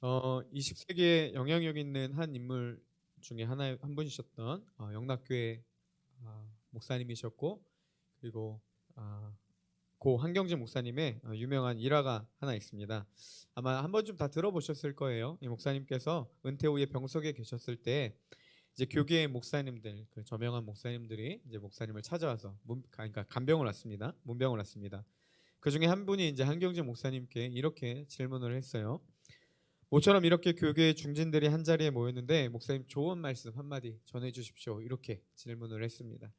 20세기에 영향력 있는 한 인물 중에 한 분이셨던 영락교회 목사님이셨고, 그리고 아, 고 한경진 목사님의 유명한 일화가 하나 있습니다. 아마 한 번쯤 다 들어보셨을 거예요. 이 목사님께서 은퇴 후에 병석에 계셨을 때 이제 교계의 목사님들, 그 저명한 목사님들이 이제 목사님을 찾아와서 그러니까 간병을 왔습니다. 문병을 왔습니다. 그 중에 한 분이 이제 한경진 목사님께 이렇게 질문을 했어요. 모처럼 이렇게 교계의 중진들이 한 자리에 모였는데 목사님 좋은 말씀 한마디 전해 주십시오. 이렇게 질문을 했습니다.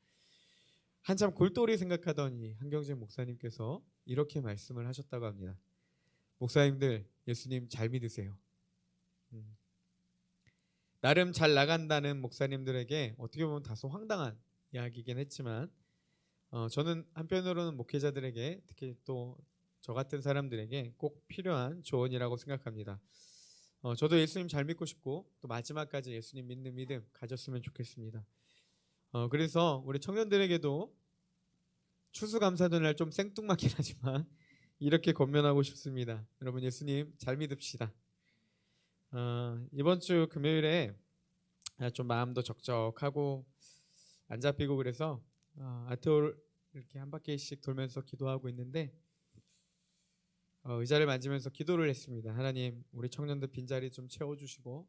한참 골똘히 생각하던 이 한경진 목사님께서 이렇게 말씀을 하셨다고 합니다. 목사님들, 예수님 잘 믿으세요. 나름 잘 나간다는 목사님들에게 어떻게 보면 다소 황당한 이야기이긴 했지만 저는 한편으로는 목회자들에게, 특히 또 저 같은 사람들에게 꼭 필요한 조언이라고 생각합니다. 저도 예수님 잘 믿고 싶고 또 마지막까지 예수님 믿는 믿음 가졌으면 좋겠습니다. 그래서 우리 청년들에게도 추수감사절날 좀 생뚱맞긴 하지만 이렇게 권면하고 싶습니다. 여러분, 예수님 잘 믿읍시다. 이번 주 금요일에 좀 마음도 적적하고 안 잡히고 그래서 아트홀 이렇게 한 바퀴씩 돌면서 기도하고 있는데 의자를 만지면서 기도를 했습니다. 하나님, 우리 청년들 빈자리 좀 채워주시고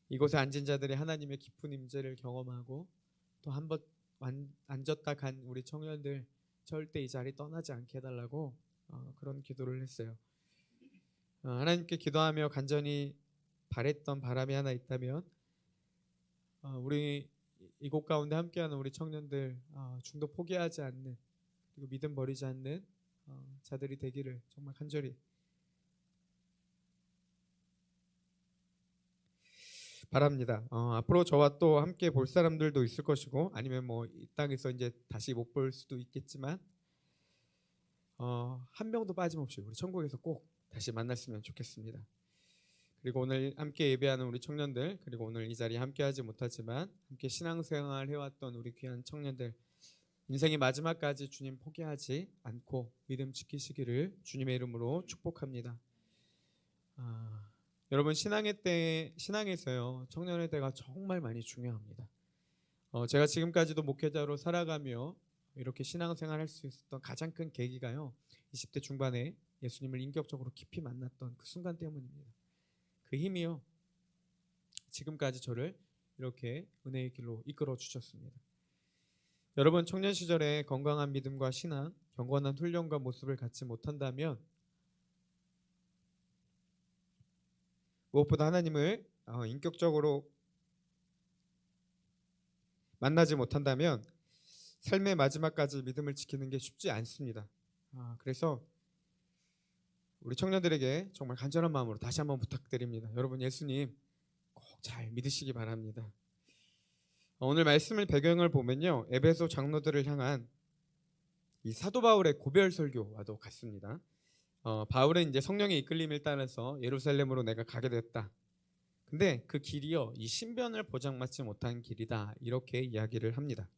이곳에 앉은 자들이 하나님의 깊은 임재를 경험하고 또 한 번 앉았다 간 우리 청년들 절대 이 자리 떠나지 않게 해달라고 그런 기도를 했어요. 하나님께 기도하며 간절히 바랬던 바람이 하나 있다면 우리 이곳 가운데 함께하는 우리 청년들 중도 포기하지 않는, 그리고 믿음 버리지 않는 자들이 되기를 정말 간절히 바랍니다. 앞으로 저와 또 함께 볼 사람들도 있을 것이고 아니면 뭐 이 땅에서 이제 다시 못 볼 수도 있겠지만 한 명도 빠짐없이 우리 천국에서 꼭 다시 만났으면 좋겠습니다. 그리고 오늘 함께 예배하는 우리 청년들, 그리고 오늘 이 자리에 함께하지 못하지만 함께 신앙생활 해왔던 우리 귀한 청년들, 인생의 마지막까지 주님 포기하지 않고 믿음 지키시기를 주님의 이름으로 축복합니다. 여러분, 신앙에서요 청년의 때가 정말 많이 중요합니다. 제가 지금까지도 목회자로 살아가며 이렇게 신앙생활 할 수 있었던 가장 큰 계기가요 20대 중반에 예수님을 인격적으로 깊이 만났던 그 순간 때문입니다. 그 힘이요 지금까지 저를 이렇게 은혜의 길로 이끌어 주셨습니다. 여러분, 청년 시절에 건강한 믿음과 신앙, 경건한 훈련과 모습을 갖지 못한다면, 무엇보다 하나님을 인격적으로 만나지 못한다면 삶의 마지막까지 믿음을 지키는 게 쉽지 않습니다. 그래서 우리 청년들에게 정말 간절한 마음으로 다시 한번 부탁드립니다. 여러분, 예수님 꼭 잘 믿으시기 바랍니다. 오늘 말씀을 배경을 보면요 에베소 장로들을 향한 이 사도 바울의 고별 설교와도 같습니다. 바울은 이제 성령의 이끌림을 따라서 예루살렘으로 내가 가게 됐다. 근데 그 길이요 이 신변을 보장받지 못한 길이다, 이렇게 이야기를 합니다.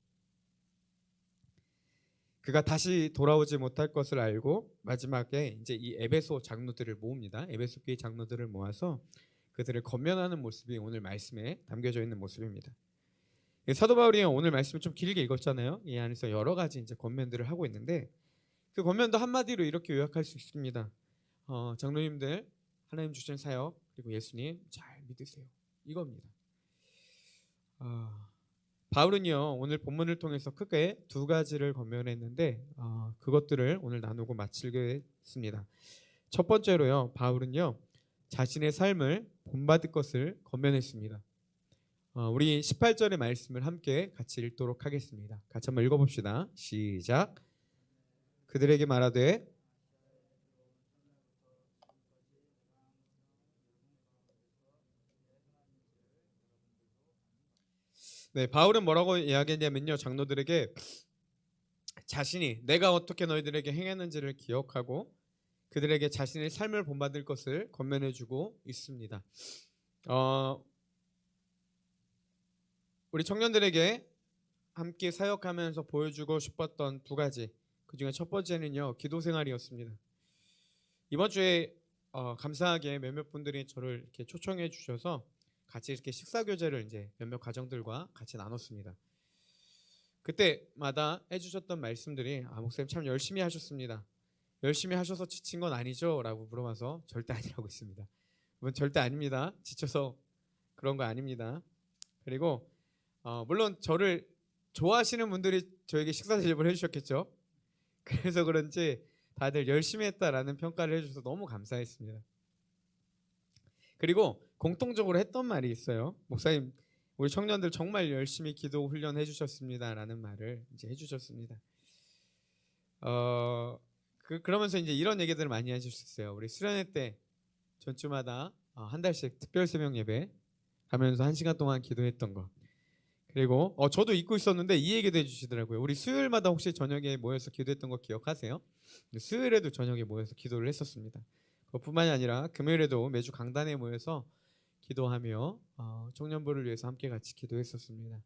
그가 다시 돌아오지 못할 것을 알고 마지막에 이제 이 에베소 장로들을 모읍니다. 에베소 교회 장로들을 모아서 그들을 권면하는 모습이 오늘 말씀에 담겨져 있는 모습입니다. 사도 바울이 오늘 말씀을 좀 길게 읽었잖아요. 이 안에서 여러 가지 이제 권면들을 하고 있는데 그 권면도 한마디로 이렇게 요약할 수 있습니다. 장로님들, 하나님 주신 사역, 그리고 예수님 잘 믿으세요, 이겁니다. 바울은요 오늘 본문을 통해서 크게 두 가지를 권면했는데 그것들을 오늘 나누고 마치겠습니다. 첫 번째로요 바울은요 자신의 삶을 본받을 것을 권면했습니다. 우리 18절의 말씀을 함께 같이 읽도록 하겠습니다. 같이 한번 읽어봅시다. 시작. 그들에게 말하되 네, 바울은 뭐라고 이야기했냐면요 장로들에게 자신이 내가 어떻게 너희들에게 행했는지를 기억하고 그들에게 자신의 삶을 본받을 것을 권면해주고 있습니다. 우리 청년들에게 함께 사역하면서 보여주고 싶었던 두 가지, 그 중에 첫 번째는요 기도 생활이었습니다. 이번 주에 감사하게 몇몇 분들이 저를 이렇게 초청해 주셔서 같이 이렇게 식사 교제를 이제 몇몇 가정들과 같이 나눴습니다. 그때마다 해주셨던 말씀들이 목사님 참 열심히 하셨습니다. 열심히 하셔서 지친 건 아니죠? 라고 물어봐서 절대 아니라고 했습니다. 물론 절대 아닙니다. 지쳐서 그런 거 아닙니다. 그리고 물론 저를 좋아하시는 분들이 저에게 식사 대접을 해주셨겠죠. 그래서 그런지 다들 열심히 했다라는 평가를 해주셔서 너무 감사했습니다. 그리고 공통적으로 했던 말이 있어요. 목사님, 우리 청년들 정말 열심히 기도 훈련 해주셨습니다라는 말을 이제 해주셨습니다. 그러면서 이제 이런 얘기들을 많이 해주셨어요. 우리 수련회 때 전주마다 한 달씩 특별 새벽 예배 하면서 1시간 동안 기도했던 거. 그리고 저도 잊고 있었는데 이 얘기도 해주시더라고요. 우리 수요일마다 혹시 저녁에 모여서 기도했던 거 기억하세요? 수요일에도 저녁에 모여서 기도를 했었습니다. 그뿐만이 아니라 금요일에도 매주 강단에 모여서 기도하며 청년부를 위해서 함께 같이 기도했었습니다.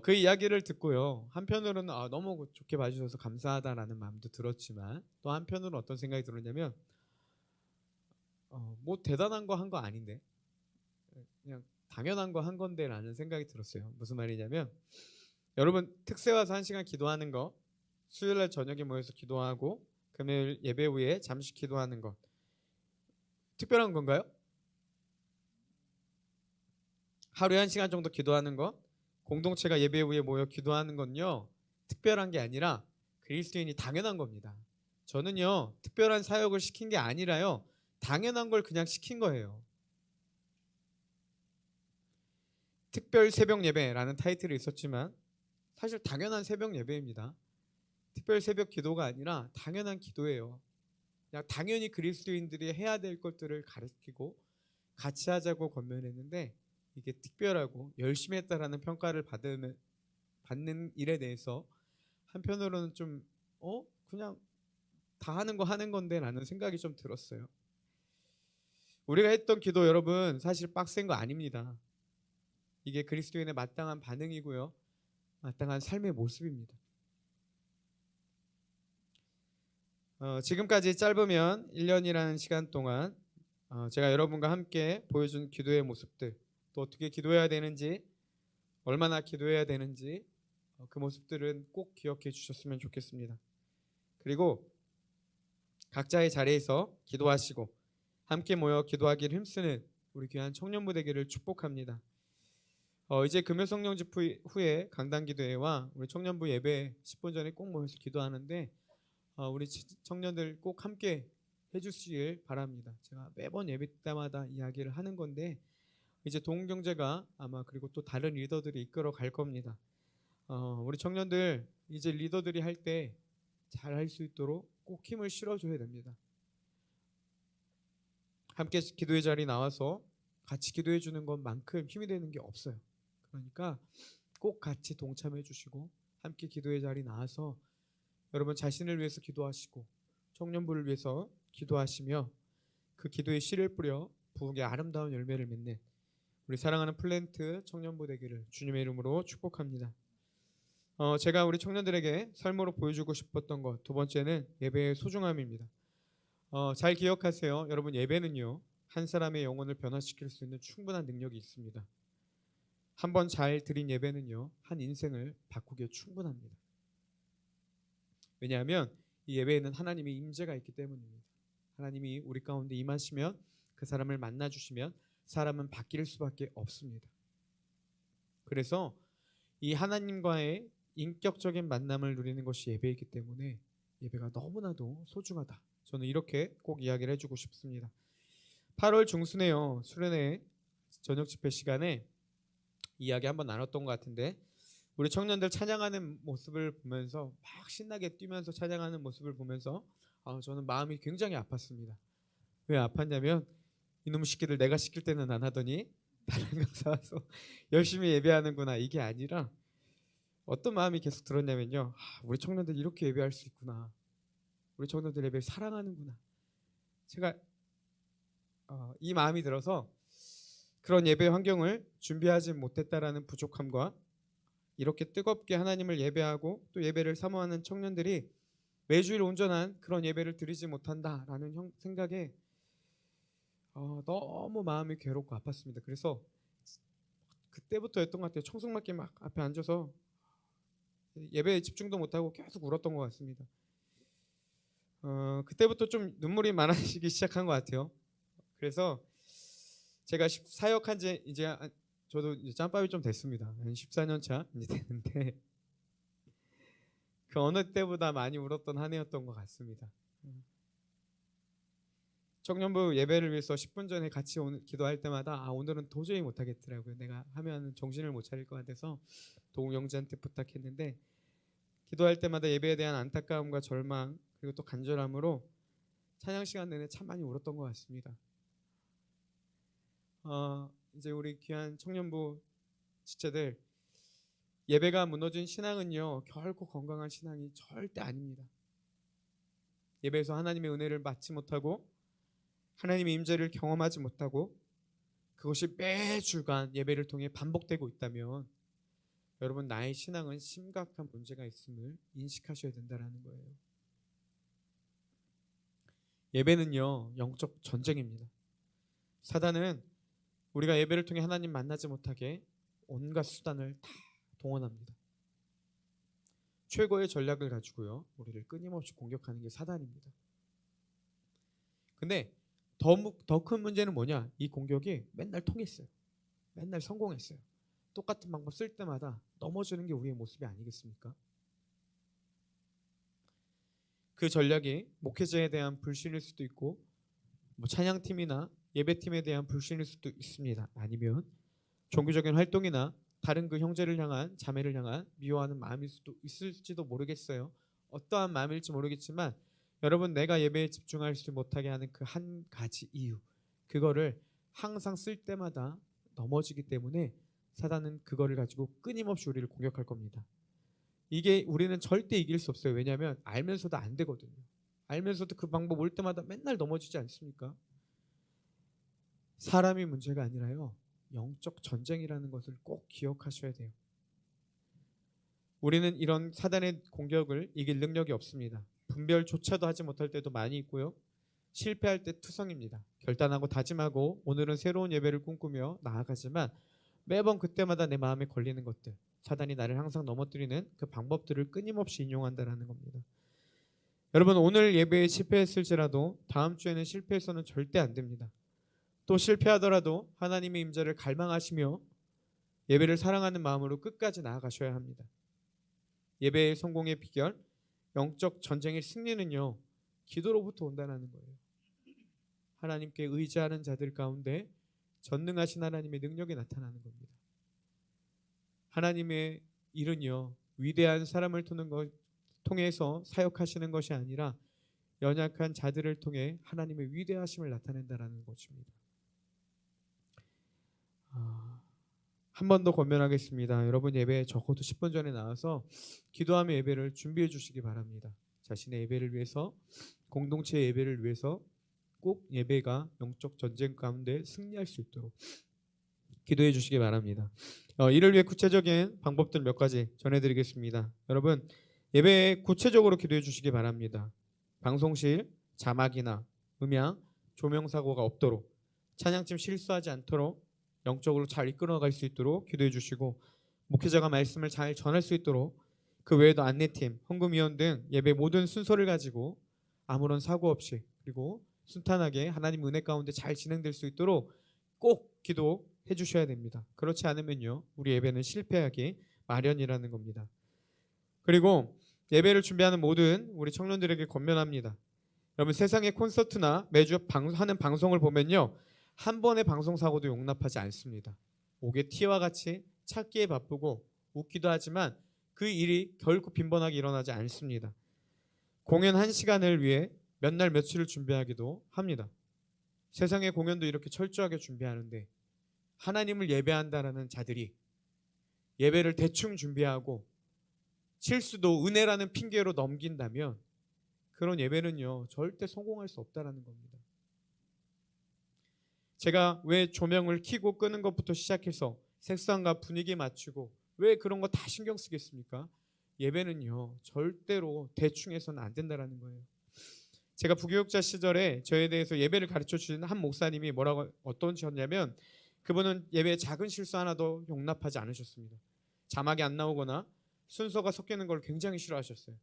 그 이야기를 듣고요. 한편으로는 너무 좋게 봐주셔서 감사하다라는 마음도 들었지만 또 한편으로는 어떤 생각이 들었냐면 뭐 대단한 거 한 거 아닌데 그냥 당연한 거 한 건데 라는 생각이 들었어요. 무슨 말이냐면 여러분 특세 와서 1시간 기도하는 거, 수요일날 저녁에 모여서 기도하고 금요일 예배 후에 잠시 기도하는 것 특별한 건가요? 하루에 1시간 정도 기도하는 것, 공동체가 예배 후에 모여 기도하는 건요 특별한 게 아니라 그리스도인이 당연한 겁니다. 저는요 특별한 사역을 시킨 게 아니라요 당연한 걸 그냥 시킨 거예요. 특별 새벽 예배라는 타이틀이 있었지만 사실 당연한 새벽 예배입니다. 특별 새벽 기도가 아니라 당연한 기도예요. 그냥 당연히 그리스도인들이 해야 될 것들을 가르치고 같이 하자고 권면했는데 이게 특별하고 열심히 했다라는 평가를 받는 일에 대해서 한편으로는 좀 그냥 다 하는 거 하는 건데 라는 생각이 좀 들었어요. 우리가 했던 기도 여러분 사실 빡센 거 아닙니다. 이게 그리스도인의 마땅한 반응이고요. 마땅한 삶의 모습입니다. 지금까지 짧으면 1년이라는 시간 동안 제가 여러분과 함께 보여준 기도의 모습들, 또 어떻게 기도해야 되는지, 얼마나 기도해야 되는지 그 모습들은 꼭 기억해 주셨으면 좋겠습니다. 그리고 각자의 자리에서 기도하시고 함께 모여 기도하기를 힘쓰는 우리 귀한 청년부 되기를 축복합니다. 이제 금요성령 집회 후에 강단기도회와 우리 청년부 예배 10분 전에 꼭 모여서 기도하는데 우리 청년들 꼭 함께 해주시길 바랍니다. 제가 매번 예배 때마다 이야기를 하는 건데 이제 동경제가 아마 그리고 또 다른 리더들이 이끌어 갈 겁니다. 우리 청년들 이제 리더들이 할 때 잘할 수 있도록 꼭 힘을 실어줘야 됩니다. 함께 기도의 자리 나와서 같이 기도해 주는 것만큼 힘이 되는 게 없어요. 그러니까 꼭 같이 동참해 주시고 함께 기도의 자리 나와서 여러분 자신을 위해서 기도하시고 청년부를 위해서 기도하시며 그 기도의 씨를 뿌려 부흥의 아름다운 열매를 맺는 우리 사랑하는 플랜트 청년부 되기를 주님의 이름으로 축복합니다. 제가 우리 청년들에게 삶으로 보여주고 싶었던 것 두 번째는 예배의 소중함입니다. 잘 기억하세요. 여러분 예배는요 한 사람의 영혼을 변화시킬 수 있는 충분한 능력이 있습니다. 한번 잘 드린 예배는요 한 인생을 바꾸기에 충분합니다. 왜냐하면 이 예배에는 하나님의 임재가 있기 때문입니다. 하나님이 우리 가운데 임하시면 그 사람을 만나주시면 사람은 바뀔 수밖에 없습니다. 그래서 이 하나님과의 인격적인 만남을 누리는 것이 예배이기 때문에 예배가 너무나도 소중하다. 저는 이렇게 꼭 이야기를 해주고 싶습니다. 8월 중순에요 수련회 저녁 집회 시간에 이야기 한번 나눴던 것 같은데 우리 청년들 찬양하는 모습을 보면서 막 신나게 뛰면서 찬양하는 모습을 보면서 저는 마음이 굉장히 아팠습니다. 왜 아팠냐면 이놈 새끼들 내가 시킬 때는 안 하더니 다른 강사 와서 열심히 예배하는구나 이게 아니라 어떤 마음이 계속 들었냐면요 우리 청년들 이렇게 예배할 수 있구나. 우리 청년들 예배 사랑하는구나. 제가 이 마음이 들어서 그런 예배 환경을 준비하지 못했다라는 부족함과 이렇게 뜨겁게 하나님을 예배하고 또 예배를 사모하는 청년들이 매주일 온전한 그런 예배를 드리지 못한다라는 생각에 너무 마음이 괴롭고 아팠습니다. 그래서 그때부터였던 것 같아요. 청승맞게 막 앞에 앉아서 예배에 집중도 못하고 계속 울었던 것 같습니다. 그때부터 좀 눈물이 많아지기 시작한 것 같아요. 그래서 제가 사역한 지 이제 저도 이제 짬밥이 좀 됐습니다. 한 14년 차 이제 됐는데 그 어느 때보다 많이 울었던 한 해였던 것 같습니다. 청년부 예배를 위해서 10분 전에 같이 기도할 때마다 오늘은 도저히 못하겠더라고요. 내가 하면 정신을 못 차릴 것 같아서 도웅 영재한테 부탁했는데 기도할 때마다 예배에 대한 안타까움과 절망 그리고 또 간절함으로 찬양 시간 내내 참 많이 울었던 것 같습니다. 이제 우리 귀한 청년부 지체들 예배가 무너진 신앙은요 결코 건강한 신앙이 절대 아닙니다. 예배에서 하나님의 은혜를 받지 못하고 하나님의 임재를 경험하지 못하고 그것이 매주간 예배를 통해 반복되고 있다면 여러분 나의 신앙은 심각한 문제가 있음을 인식하셔야 된다는 거예요. 예배는요 영적 전쟁입니다. 사단은 우리가 예배를 통해 하나님 만나지 못하게 온갖 수단을 다 동원합니다. 최고의 전략을 가지고요 우리를 끊임없이 공격하는 게 사단입니다. 근데 더 큰 문제는 뭐냐? 이 공격이 맨날 통했어요. 맨날 성공했어요. 똑같은 방법 쓸 때마다 넘어지는 게 우리의 모습이 아니겠습니까? 그 전략이 목회자에 대한 불신일 수도 있고 찬양팀이나 예배팀에 대한 불신일 수도 있습니다. 아니면 종교적인 활동이나 다른 그 형제를 향한 자매를 향한 미워하는 마음일 수도 있을지도 모르겠어요. 어떠한 마음일지 모르겠지만 여러분 내가 예배에 집중할 수 못하게 하는 그 한 가지 이유 그거를 항상 쓸 때마다 넘어지기 때문에 사단은 그거를 가지고 끊임없이 우리를 공격할 겁니다. 이게 우리는 절대 이길 수 없어요. 왜냐하면 알면서도 안 되거든요. 알면서도 그 방법 올 때마다 맨날 넘어지지 않습니까? 사람이 문제가 아니라요 영적 전쟁이라는 것을 꼭 기억하셔야 돼요. 우리는 이런 사단의 공격을 이길 능력이 없습니다. 분별조차도 하지 못할 때도 많이 있고요. 실패할 때 투성입니다. 결단하고 다짐하고 오늘은 새로운 예배를 꿈꾸며 나아가지만 매번 그때마다 내 마음에 걸리는 것들 사단이 나를 항상 넘어뜨리는 그 방법들을 끊임없이 인용한다는 겁니다. 여러분 오늘 예배에 실패했을지라도 다음 주에는 실패해서는 절대 안 됩니다. 또 실패하더라도 하나님의 임재를 갈망하시며 예배를 사랑하는 마음으로 끝까지 나아가셔야 합니다. 예배의 성공의 비결 영적 전쟁의 승리는요 기도로부터 온다는 거예요. 하나님께 의지하는 자들 가운데 전능하신 하나님의 능력이 나타나는 겁니다. 하나님의 일은요 위대한 사람을 통해서 사역하시는 것이 아니라 연약한 자들을 통해 하나님의 위대하심을 나타낸다는 것입니다. 한 번 더 권면하겠습니다. 여러분 예배에 적어도 10분 전에 나와서 기도하며 예배를 준비해 주시기 바랍니다. 자신의 예배를 위해서 공동체 예배를 위해서 꼭 예배가 영적 전쟁 가운데 승리할 수 있도록 기도해 주시기 바랍니다. 이를 위해 구체적인 방법들 몇 가지 전해드리겠습니다. 여러분 예배에 구체적으로 기도해 주시기 바랍니다. 방송실 자막이나 음향 조명 사고가 없도록 찬양팀 실수하지 않도록 영적으로 잘 이끌어갈 수 있도록 기도해 주시고 목회자가 말씀을 잘 전할 수 있도록 그 외에도 안내팀, 헌금위원 등 예배 모든 순서를 가지고 아무런 사고 없이 그리고 순탄하게 하나님 은혜 가운데 잘 진행될 수 있도록 꼭 기도해 주셔야 됩니다. 그렇지 않으면요 우리 예배는 실패하기 마련이라는 겁니다. 그리고 예배를 준비하는 모든 우리 청년들에게 권면합니다. 여러분 세상의 콘서트나 매주 하는 방송을 보면요 한 번의 방송 사고도 용납하지 않습니다. 옥의 티와 같이 찾기에 바쁘고 웃기도 하지만 그 일이 결코 빈번하게 일어나지 않습니다. 공연 1시간을 위해 몇 날 며칠을 준비하기도 합니다. 세상의 공연도 이렇게 철저하게 준비하는데 하나님을 예배한다라는 자들이 예배를 대충 준비하고 실수도 은혜라는 핑계로 넘긴다면 그런 예배는요 절대 성공할 수 없다는 겁니다. 제가 왜 조명을 켜고 끄는 것부터 시작해서 색상과 분위기 맞추고 왜 그런 거 다 신경 쓰겠습니까? 예배는요 절대로 대충 해서는 안 된다는 거예요. 제가 부교육자 시절에 저에 대해서 예배를 가르쳐 주신 한 목사님이 뭐라고 어떠셨냐면 그분은 예배에 작은 실수 하나도 용납하지 않으셨습니다. 자막이 안 나오거나 순서가 섞이는 걸 굉장히 싫어하셨어요.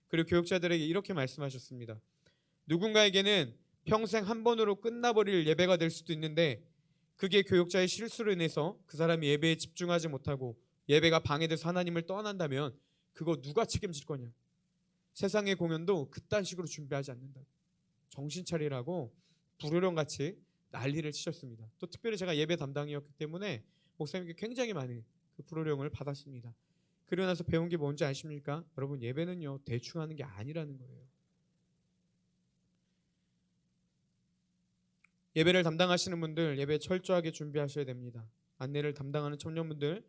그리고 교육자들에게 이렇게 말씀하셨습니다. 누군가에게는 평생 한 번으로 끝나버릴 예배가 될 수도 있는데 그게 교육자의 실수로 인해서 그 사람이 예배에 집중하지 못하고 예배가 방해돼서 하나님을 떠난다면 그거 누가 책임질 거냐. 세상의 공연도 그딴 식으로 준비하지 않는다. 정신 차리라고 불효령같이 난리를 치셨습니다. 또 특별히 제가 예배 담당이었기 때문에 목사님께 굉장히 많이 그 불효령을 받았습니다. 그러고 나서 배운 게 뭔지 아십니까? 여러분, 예배는요 대충 하는 게 아니라는 거예요. 예배를 담당하시는 분들 예배 철저하게 준비하셔야 됩니다. 안내를 담당하는 청년분들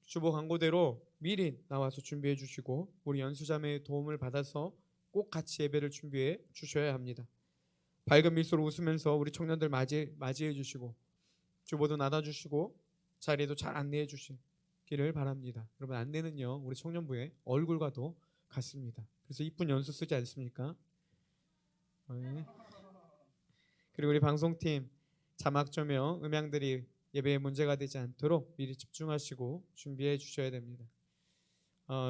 주보 광고대로 미리 나와서 준비해 주시고 우리 연수자매의 도움을 받아서 꼭 같이 예배를 준비해 주셔야 합니다. 밝은 미소로 웃으면서 우리 청년들 맞이해 주시고 주보도 나눠 주시고 자리도 잘 안내해 주시기를 바랍니다. 여러분, 안내는요 우리 청년부의 얼굴과도 같습니다. 그래서 이쁜 연수 쓰지 않습니까? 네. 그리고 우리 방송팀 자막 조명 음향들이 예배에 문제가 되지 않도록 미리 집중하시고 준비해 주셔야 됩니다.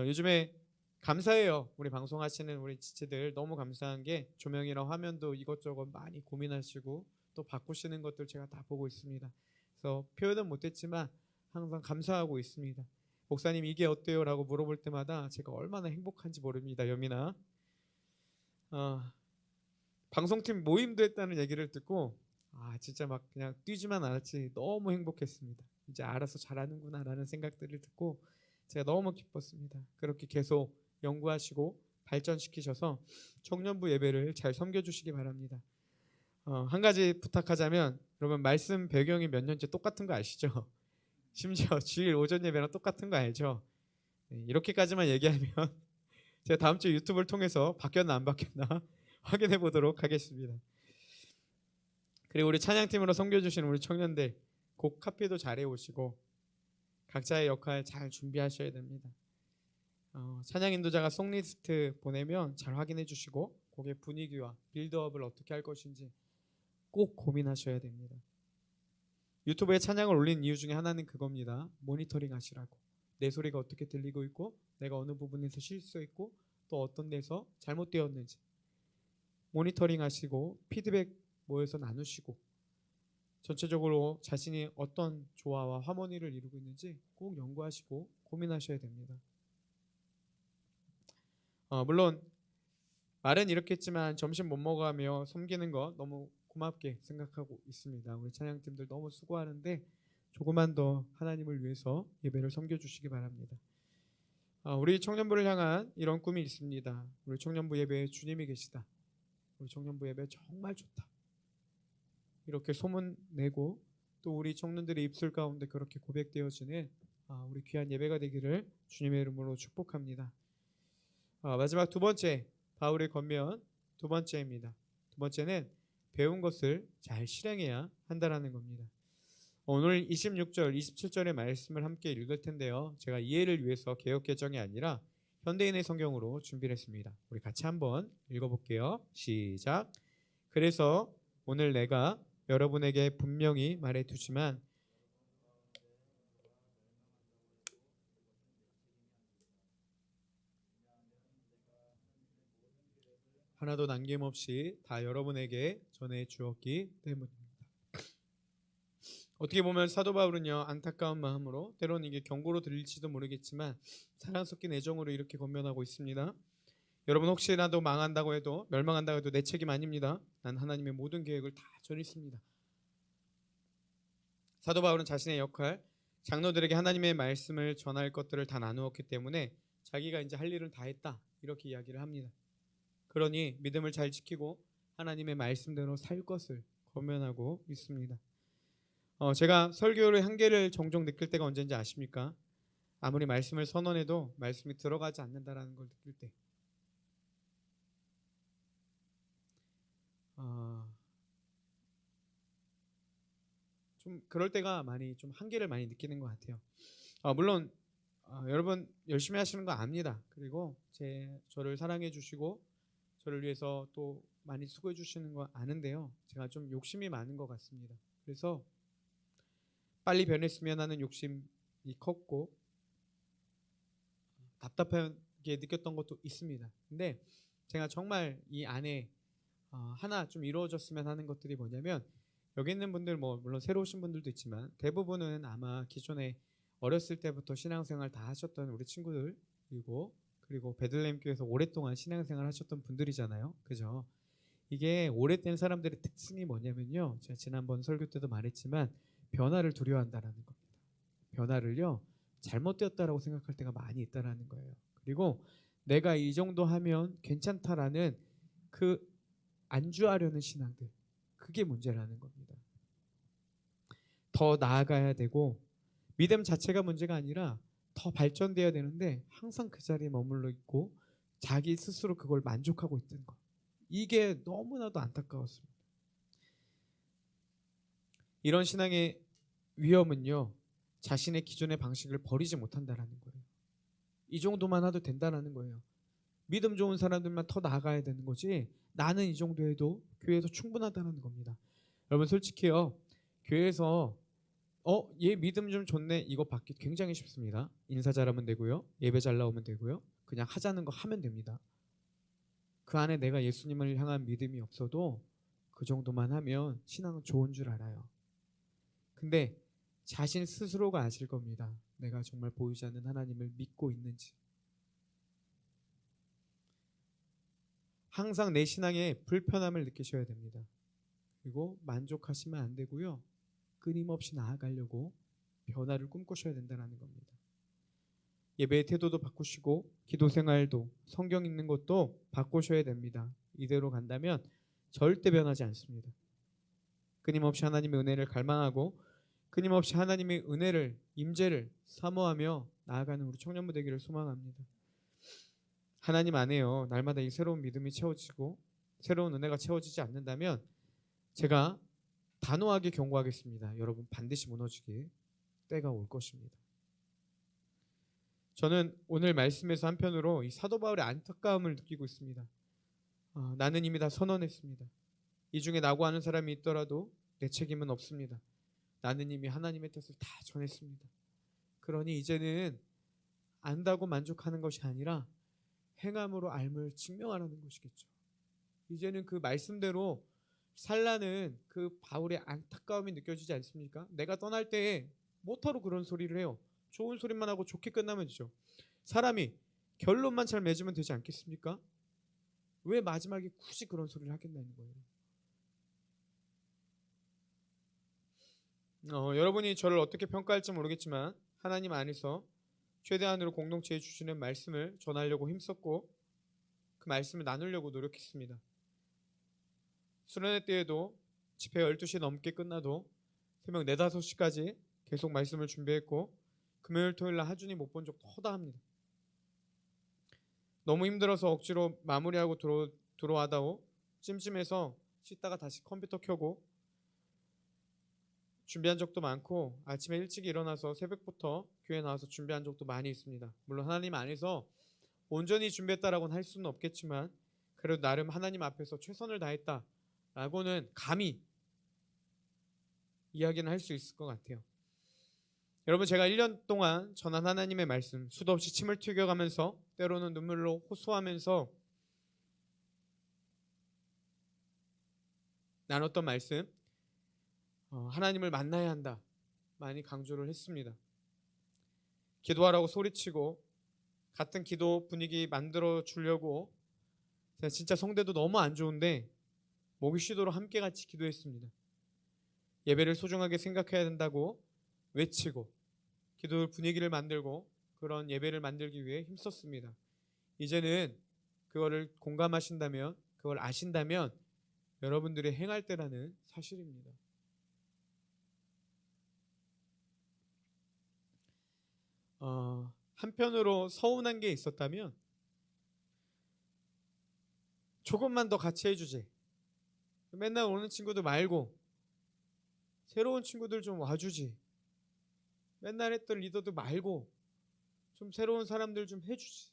요즘에 감사해요. 우리 방송하시는 우리 지체들 너무 감사한 게 조명이랑 화면도 이것저것 많이 고민하시고 또 바꾸시는 것들 제가 다 보고 있습니다. 그래서 표현은 못했지만 항상 감사하고 있습니다. 목사님 이게 어때요? 라고 물어볼 때마다 제가 얼마나 행복한지 모릅니다. 여민아. 방송팀 모임도 했다는 얘기를 듣고 진짜 막 그냥 뛰지만 않았지 너무 행복했습니다. 이제 알아서 잘하는구나 라는 생각들을 듣고 제가 너무 기뻤습니다. 그렇게 계속 연구하시고 발전시키셔서 청년부 예배를 잘 섬겨주시기 바랍니다. 한 가지 부탁하자면 여러분, 말씀 배경이 몇 년째 똑같은 거 아시죠? 심지어 주일 오전 예배랑 똑같은 거 알죠? 네, 이렇게까지만 얘기하면 제가 다음 주 유튜브를 통해서 바뀌었나 안 바뀌었나 확인해 보도록 하겠습니다. 그리고 우리 찬양팀으로 섬겨주시는 우리 청년들 곡 카피도 잘 해오시고 각자의 역할 잘 준비하셔야 됩니다. 찬양 인도자가 송리스트 보내면 잘 확인해 주시고 곡의 분위기와 빌드업을 어떻게 할 것인지 꼭 고민하셔야 됩니다. 유튜브에 찬양을 올린 이유 중에 하나는 그겁니다. 모니터링 하시라고. 내 소리가 어떻게 들리고 있고 내가 어느 부분에서 실수했고 또 어떤 데서 잘못되었는지 모니터링 하시고 피드백 모여서 나누시고 전체적으로 자신이 어떤 조화와 하모니를 이루고 있는지 꼭 연구하시고 고민하셔야 됩니다. 물론 말은 이렇게 했지만 점심 못 먹어가며 섬기는 거 너무 고맙게 생각하고 있습니다. 우리 찬양팀들 너무 수고하는데 조금만 더 하나님을 위해서 예배를 섬겨주시기 바랍니다. 우리 청년부를 향한 이런 꿈이 있습니다. 우리 청년부 예배에 주님이 계시다. 우리 청년부 예배 정말 좋다. 이렇게 소문내고 또 우리 청년들의 입술 가운데 그렇게 고백되어지는 우리 귀한 예배가 되기를 주님의 이름으로 축복합니다. 마지막 두 번째, 바울의 권면 두 번째입니다. 두 번째는 배운 것을 잘 실행해야 한다라는 겁니다. 오늘 26절, 27절의 말씀을 함께 읽을 텐데요. 제가 이해를 위해서 개역개정이 아니라 현대인의 성경으로 준비를 했습니다. 우리 같이 한번 읽어볼게요. 시작. 그래서 오늘 내가 여러분에게 분명히 말해두지만 하나도 남김없이 다 여러분에게 전해 주었기 때문입니다. 어떻게 보면 사도 바울은요, 안타까운 마음으로 때로는 이게 경고로 들릴지도 모르겠지만 사랑 섞인 애정으로 이렇게 권면하고 있습니다. 여러분, 혹시라도 망한다고 해도 멸망한다고 해도 내 책임 아닙니다. 난 하나님의 모든 계획을 다 전했습니다. 사도 바울은 자신의 역할, 장로들에게 하나님의 말씀을 전할 것들을 다 나누었기 때문에 자기가 이제 할 일은 다 했다 이렇게 이야기를 합니다. 그러니 믿음을 잘 지키고 하나님의 말씀대로 살 것을 권면하고 있습니다. 제가 설교의 한계를 종종 느낄 때가 언제인지 아십니까? 아무리 말씀을 선언해도 말씀이 들어가지 않는다라는 걸 느낄 때. 좀 그럴 때가 많이 좀 한계를 많이 느끼는 것 같아요. 물론 여러분 열심히 하시는 거 압니다. 그리고 저를 사랑해 주시고 저를 위해서 또 많이 수고해 주시는 거 아는데요. 제가 좀 욕심이 많은 것 같습니다. 그래서 빨리 변했으면 하는 욕심이 컸고 답답하게 느꼈던 것도 있습니다. 근데 제가 정말 이 안에 하나 좀 이루어졌으면 하는 것들이 뭐냐면, 여기 있는 분들 뭐 물론 새로 오신 분들도 있지만 대부분은 아마 기존에 어렸을 때부터 신앙생활 다 하셨던 우리 친구들, 그리고 베들레헴 교회에서 오랫동안 신앙생활 하셨던 분들이잖아요. 그죠? 이게 오래된 사람들의 특징이 뭐냐면요, 제가 지난번 설교 때도 말했지만 변화를 두려워한다라는 겁니다. 변화를요, 잘못되었다라고 생각할 때가 많이 있다라는 거예요. 그리고 내가 이 정도 하면 괜찮다라는 그 안주하려는 신앙들, 그게 문제라는 겁니다. 더 나아가야 되고 믿음 자체가 문제가 아니라 더 발전돼야 되는데 항상 그 자리에 머물러 있고 자기 스스로 그걸 만족하고 있던 것, 이게 너무나도 안타까웠습니다. 이런 신앙의 위험은요, 자신의 기존의 방식을 버리지 못한다라는 거예요. 이 정도만 해도 된다라는 거예요. 믿음 좋은 사람들만 더 나아가야 되는 거지, 나는 이 정도 해도 교회에서 충분하다는 겁니다. 여러분 솔직히요, 교회에서 얘 믿음 좀 좋네 이거 받기 굉장히 쉽습니다. 인사 잘하면 되고요, 예배 잘 나오면 되고요, 그냥 하자는 거 하면 됩니다. 그 안에 내가 예수님을 향한 믿음이 없어도 그 정도만 하면 신앙은 좋은 줄 알아요. 근데 자신 스스로가 아실 겁니다. 내가 정말 보이지 않는 하나님을 믿고 있는지. 항상 내 신앙에 불편함을 느끼셔야 됩니다. 그리고 만족하시면 안 되고요, 끊임없이 나아가려고 변화를 꿈꾸셔야 된다는 겁니다. 예배의 태도도 바꾸시고 기도 생활도, 성경 읽는 것도 바꾸셔야 됩니다. 이대로 간다면 절대 변하지 않습니다. 끊임없이 하나님의 은혜를 갈망하고 끊임없이 하나님의 은혜를, 임재를 사모하며 나아가는 우리 청년부 되기를 소망합니다. 하나님 안에요, 날마다 이 새로운 믿음이 채워지고 새로운 은혜가 채워지지 않는다면 제가 단호하게 경고하겠습니다. 여러분 반드시 무너지게 때가 올 것입니다. 저는 오늘 말씀에서 한편으로 이 사도 바울의 안타까움을 느끼고 있습니다. 나는 이미 다 선언했습니다. 이 중에 나고 하는 사람이 있더라도 내 책임은 없습니다. 나는 이미 하나님의 뜻을 다 전했습니다. 그러니 이제는 안다고 만족하는 것이 아니라 행함으로 알물 증명하라는 것이겠죠. 이제는 그 말씀대로 살라는 그 바울의 안타까움이 느껴지지 않습니까? 내가 떠날 때에 뭐하러 그런 소리를 해요? 좋은 소리만 하고 좋게 끝나면 되죠. 사람이 결론만 잘 맺으면 되지 않겠습니까? 왜 마지막에 굳이 그런 소리를 하겠다는 거예요? 여러분이 저를 어떻게 평가할지 모르겠지만 하나님 안에서 최대한으로 공동체에 주시는 말씀을 전하려고 힘썼고 그 말씀을 나누려고 노력했습니다. 수련회 때에도 집회 12시 넘게 끝나도 새벽 4, 5시까지 계속 말씀을 준비했고 금요일 토요일 날 하준이 못 본 적도 허다합니다. 너무 힘들어서 억지로 마무리하고 들어와다오 찜찜해서 씻다가 다시 컴퓨터 켜고 준비한 적도 많고 아침에 일찍 일어나서 새벽부터 교회 나와서 준비한 적도 많이 있습니다. 물론 하나님 안에서 온전히 준비했다라고는 할 수는 없겠지만 그래도 나름 하나님 앞에서 최선을 다했다라고는 감히 이야기는 할 수 있을 것 같아요. 여러분 제가 1년 동안 전한 하나님의 말씀 수도 없이 침을 튀겨가면서 때로는 눈물로 호소하면서 나눴던 말씀, 하나님을 만나야 한다 많이 강조를 했습니다. 기도하라고 소리치고 같은 기도 분위기 만들어 주려고 제가 진짜 성대도 너무 안 좋은데 목이 쉬도록 함께 같이 기도했습니다. 예배를 소중하게 생각해야 된다고 외치고 기도 분위기를 만들고 그런 예배를 만들기 위해 힘썼습니다. 이제는 그거를 공감하신다면, 그걸 아신다면 여러분들이 행할 때라는 사실입니다. 한편으로 서운한 게 있었다면 조금만 더 같이 해주지, 맨날 오는 친구들 말고 새로운 친구들 좀 와주지, 맨날 했던 리더들 말고 좀 새로운 사람들 좀 해주지.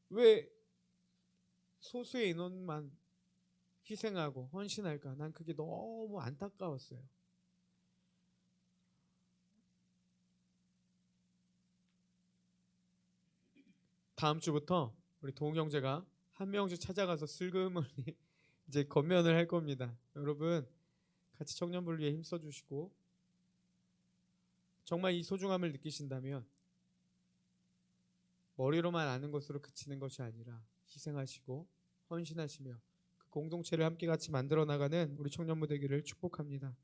왜 소수의 인원만 희생하고 헌신할까? 난 그게 너무 안타까웠어요. 다음 주부터 우리 도웅 형제가 한 명씩 찾아가서 슬그머니 이제 건면을 할 겁니다. 여러분 같이 청년부를 위해 힘써 주시고 정말 이 소중함을 느끼신다면 머리로만 아는 것으로 그치는 것이 아니라 희생하시고 헌신하시며 그 공동체를 함께 같이 만들어 나가는 우리 청년부 되기를 축복합니다.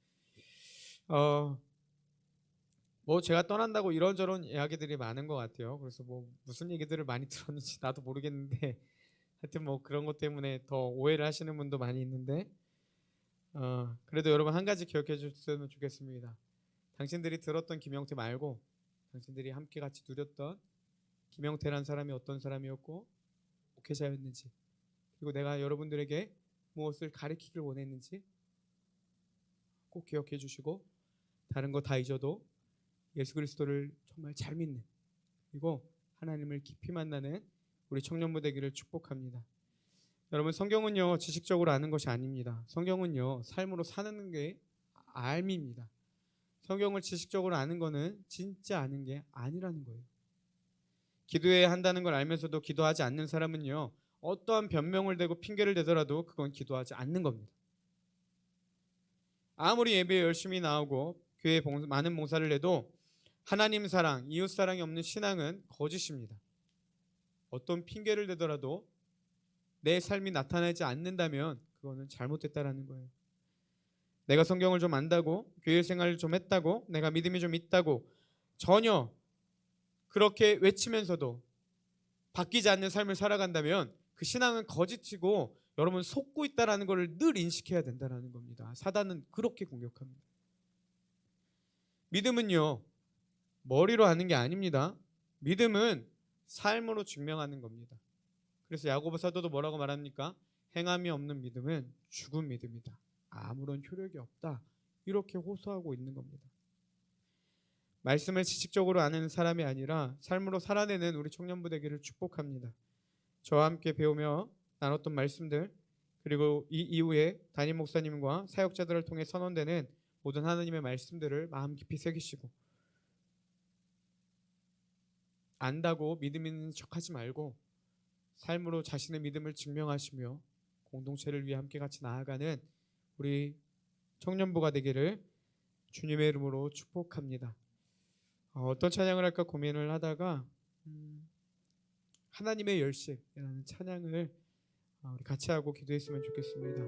뭐 제가 떠난다고 이런저런 이야기들이 많은 것 같아요. 그래서 뭐 무슨 얘기들을 많이 들었는지 나도 모르겠는데 하여튼 뭐 그런 것 때문에 더 오해를 하시는 분도 많이 있는데 그래도 여러분 한 가지 기억해 주셨으면 좋겠습니다. 당신들이 들었던 김영태 말고 당신들이 함께 같이 누렸던 김영태란 사람이 어떤 사람이었고 목회자였는지, 그리고 내가 여러분들에게 무엇을 가르치길 원했는지 꼭 기억해 주시고 다른 거 다 잊어도 예수 그리스도를 정말 잘 믿는, 그리고 하나님을 깊이 만나는 우리 청년부 되기를 축복합니다. 여러분 성경은요 지식적으로 아는 것이 아닙니다. 성경은요 삶으로 사는 게 알미입니다. 성경을 지식적으로 아는 거는 진짜 아는 게 아니라는 거예요. 기도해야 한다는 걸 알면서도 기도하지 않는 사람은요 어떠한 변명을 대고 핑계를 대더라도 그건 기도하지 않는 겁니다. 아무리 예배에 열심히 나오고 교회에 많은 봉사를 해도 하나님 사랑, 이웃 사랑이 없는 신앙은 거짓입니다. 어떤 핑계를 대더라도 내 삶이 나타나지 않는다면 그거는 잘못됐다라는 거예요. 내가 성경을 좀 안다고, 교회 생활을 좀 했다고, 내가 믿음이 좀 있다고 전혀 그렇게 외치면서도 바뀌지 않는 삶을 살아간다면 그 신앙은 거짓이고 여러분 속고 있다라는 것을 늘 인식해야 된다는 겁니다. 사단은 그렇게 공격합니다. 믿음은요 머리로 하는 게 아닙니다. 믿음은 삶으로 증명하는 겁니다. 그래서 야고보 사도도 뭐라고 말합니까? 행함이 없는 믿음은 죽은 믿음이다. 아무런 효력이 없다. 이렇게 호소하고 있는 겁니다. 말씀을 지식적으로 아는 사람이 아니라 삶으로 살아내는 우리 청년부 되기를 축복합니다. 저와 함께 배우며 나눴던 말씀들, 그리고 이 이후에 담임 목사님과 사역자들을 통해 선언되는 모든 하나님의 말씀들을 마음 깊이 새기시고 안다고 믿음 있는 척하지 말고 삶으로 자신의 믿음을 증명하시며 공동체를 위해 함께 같이 나아가는 우리 청년부가 되기를 주님의 이름으로 축복합니다. 어떤 찬양을 할까 고민을 하다가 하나님의 열심이라는 찬양을 우리 같이 하고 기도했으면 좋겠습니다.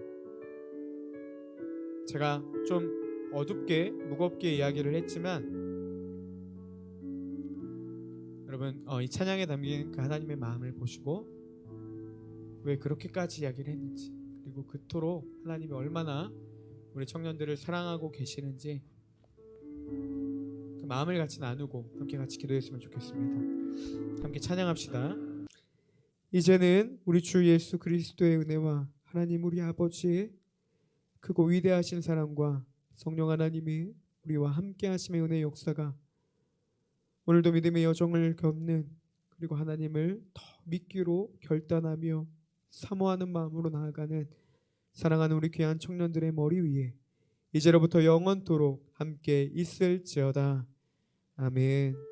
제가 좀 어둡게 무겁게 이야기를 했지만 여러분 이 찬양에 담긴 그 하나님의 마음을 보시고 왜 그렇게까지 이야기를 했는지, 그리고 그토록 하나님이 얼마나 우리 청년들을 사랑하고 계시는지 그 마음을 같이 나누고 함께 같이 기도했으면 좋겠습니다. 함께 찬양합시다. 이제는 우리 주 예수 그리스도의 은혜와 하나님 우리 아버지의 크고 위대하신 사랑과 성령 하나님이 우리와 함께 하심의 은혜의 역사가 오늘도 믿음의 여정을 겪는, 그리고 하나님을 더 믿기로 결단하며 사모하는 마음으로 나아가는 사랑하는 우리 귀한 청년들의 머리 위에 이제로부터 영원토록 함께 있을지어다. 아멘.